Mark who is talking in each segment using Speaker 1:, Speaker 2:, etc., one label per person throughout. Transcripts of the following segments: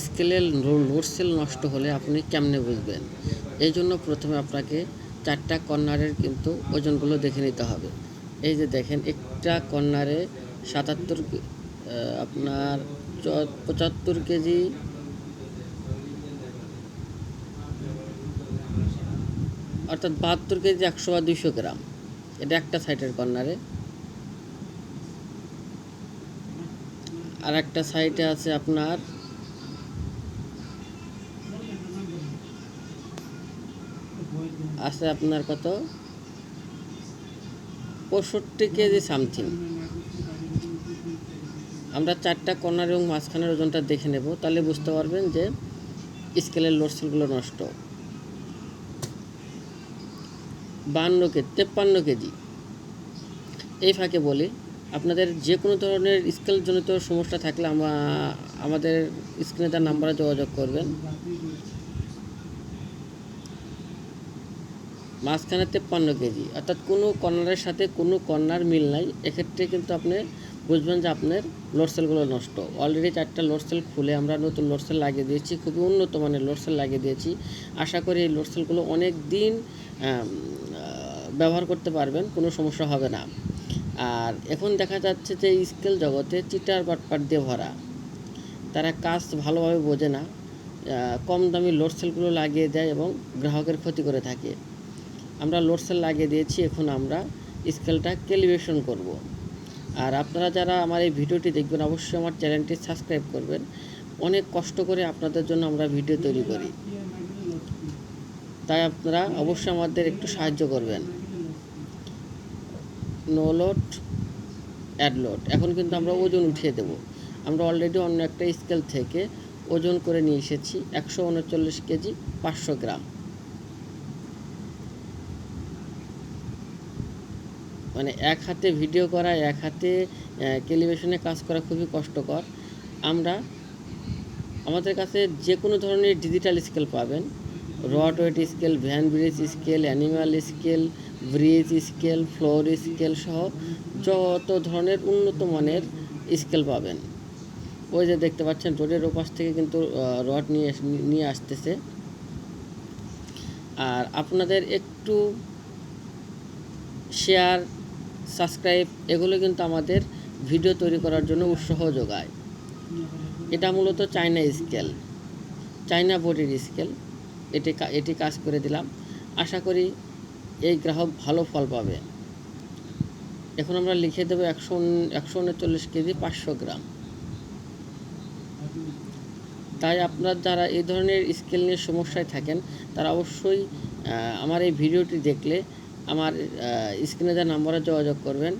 Speaker 1: স্কেলের load cell নষ্ট হলে আপনি কেমনে বুঝবেন? এই জন্য প্রথমে আপনাকে 4টা কর্নারের কিন্তু ওজনগুলো দেখে নিতে হবে। এই যে দেখেন, একটা কর্নারে 77 আপনার 75 কেজি, অর্থাৎ 72 কেজি 100 বা 200 গ্রাম। এটা একটা সাইডের কর্নারে। আর একটা সাইডে আছে আপনার কত 65 কেজি সামথিং। আমরা 4টা কর্নার এবং মাঝখানের ওজনটা দেখে নেব, তাহলে বুঝতে পারবেন যে স্কেলের লোড সেলগুলো নষ্ট। 53 কেজি। এই ফাঁকে বলি, আপনাদের যে কোনো ধরনের স্কেলজনিত সমস্যা থাকলে আমাদের স্ক্রিনে তার নাম্বারে যোগাযোগ করবেন। মাঝখানে 53 কেজি, অর্থাৎ কোনো কর্নারের সাথে কোনো কর্নার মিল নাই। এক্ষেত্রে কিন্তু আপনি বুঝবেন যে আপনার লোড সেলগুলো নষ্ট। অলরেডি 4টা লোড সেল খুলে আমরা নতুন লোড সেল লাগিয়ে দিয়েছি, খুবই উন্নত মানের লোড সেল লাগিয়ে দিয়েছি। আশা করি এই লোড সেলগুলো অনেক দিন ব্যবহার করতে পারবেন, কোনো সমস্যা হবে না। আর এখন দেখা যাচ্ছে যে স্কেল জগতে চিটার বাটপাট দিয়ে ভরা। তারা কাজ ভালোভাবে বোঝে না, কম দামি লোড সেলগুলো লাগিয়ে দেয় এবং গ্রাহকের ক্ষতি করে থাকে। আমরা লোড সেল লাগিয়ে দিয়েছি, এখন আমরা স্কেলটা ক্যালিব্রেশন করব। আর আপনারা যারা আমার এই ভিডিওটি দেখবেন, অবশ্যই আমার চ্যানেলটি সাবস্ক্রাইব করবেন। অনেক কষ্ট করে আপনাদের জন্য আমরা ভিডিও তৈরি করি, তাই আপনারা অবশ্যই আমাদের একটু সাহায্য করবেন। No load add load. এখন কিন্তু আমরা ওজন উঠিয়ে দেব। আমরা অলরেডি অন্য একটা স্কেল থেকে ওজন করে নিয়ে এসেছি 139 কেজি 500 গ্রাম। মানে এক হাতে ভিডিও করা, এক হাতে ক্যালিব্রেশনে কাজ করা খুবই কষ্টকর। আমাদের কাছে যে কোনো ধরনের ডিজিটাল স্কেল পাবেন, rod weight scale, van bridge scale, animal scale, bridge scale, floor scale সহ যত ধরনের উন্নত মানের স্কেল পাবেন। ওই যে দেখতে পাচ্ছেন, রোডের ওপাশ থেকে কিন্তু রড নিয়ে আসতেছে। আর আপনাদের একটু শেয়ার, সাবস্ক্রাইব এগুলো কিন্তু আমাদের ভিডিও তৈরি করার জন্য উৎসাহ যোগায়। এটা মূলত চায়না স্কেল, চায়না বডির স্কেল। এটি কাজ করে দিলাম। আশা করি এই গ্রাহক ভালো ফল পাবে। এখন আমরা লিখে দেবো 139 কেজি 500 গ্রাম। তাই আপনারা যারা এই ধরনের স্কেল নিয়ে সমস্যায় থাকেন, তারা অবশ্যই আমার এই ভিডিওটি দেখলে আমার স্ক্রিনে দেওয়া নাম্বারে যোগাযোগ করবেন।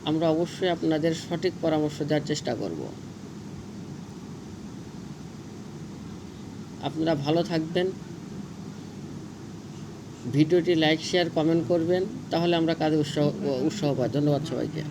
Speaker 1: আমরা অবশ্যই আপনাদের সঠিক পরামর্শ দেওয়ার চেষ্টা করব। আপনারা ভালো থাকবেন। ভিডিওটি লাইক, শেয়ার, কমেন্ট করবেন, তাহলে আমরা কাজে উৎসাহ পাই। ধন্যবাদ সবাইকে।